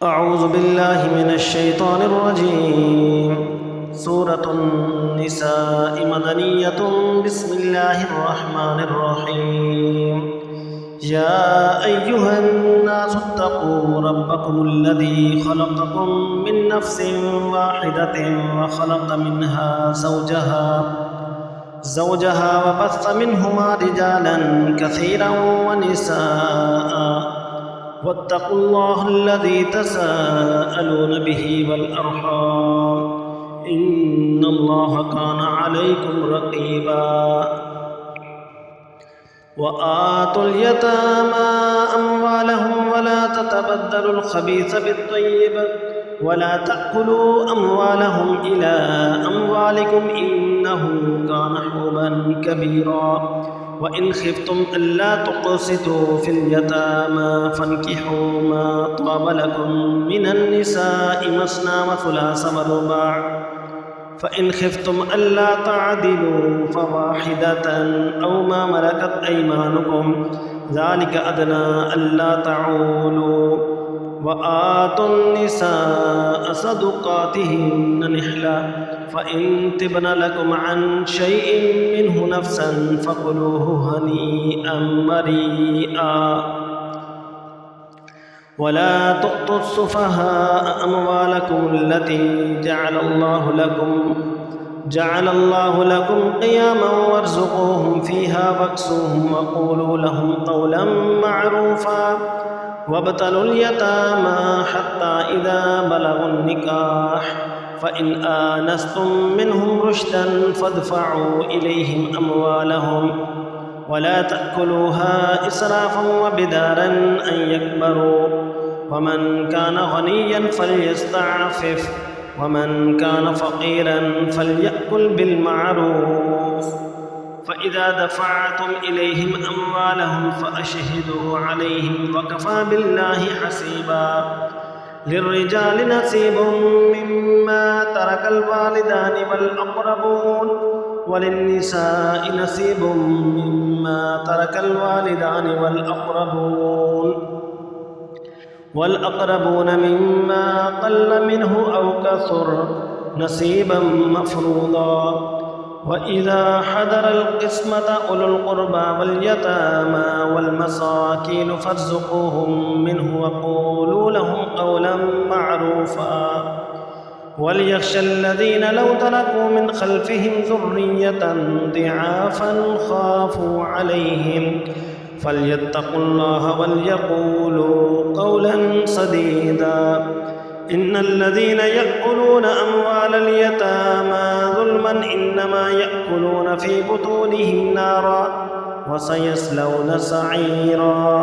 أعوذ بالله من الشيطان الرجيم. سورة النساء مدنية. بسم الله الرحمن الرحيم. يا أيها الناس اتقوا ربكم الذي خلقكم من نفس واحدة وخلق منها زوجها وبث منهما رجالا كثيرا ونساء واتقوا الله الذي تساءلون به والأرحام إن الله كان عليكم رقيبا. وآتوا اليتامى أموالهم ولا تتبدلوا الخبيث بالطيب ولا تأكلوا أموالهم إلى أموالكم إنه كان حوبا كبيرا. وإن خفتم ألا تقسطوا في اليتامى فانكحوا ما طاب لكم من النساء مثنى وثلاث ورباع فإن خفتم ألا تعدلوا فواحدة أو ما ملكت أيمانكم ذلك أدنى ألا تعولوا. وآتوا النساء صدقاتهن نحلة فإن تبن لكم عن شيء منه نفسا فكلوه هنيئا مريئا. ولا تؤتوا السفهاء أموالكم التي جعل الله لكم قياما وارزقوهم فيها واكسوهم وقولوا لهم قولا معروفا. وابتلوا اليتامى حتى إذا بلغوا النكاح فإن آنستم منهم رشدا فادفعوا إليهم أموالهم ولا تأكلوها إسرافا وبدارا أن يكبروا. ومن كان غنيا فليستعفف ومن كان فقيرا فليأكل بالمعروف. فإذا دفعتم إليهم أموالهم فأشهدوا عليهم وكفى بالله حسيبا. للرجال نصيب مما ترك الوالدان والأقربون وللنساء نصيب مما ترك الوالدان والأقربون مما قل منه أو كثر نصيبا مفروضا. وإذا حضر القسمة أولو القربى واليتامى والمساكين فارزقوهم منه وقولوا لهم قولا معروفا. وليخشى الذين لو تركوا من خلفهم ذرية ضعافا خافوا عليهم فليتقوا الله وليقولوا قولا سديدا. إن الذين يأكلون أموال اليتامى ظلما إنما يأكلون في بطونهم نارا وسيصلون سعيرا.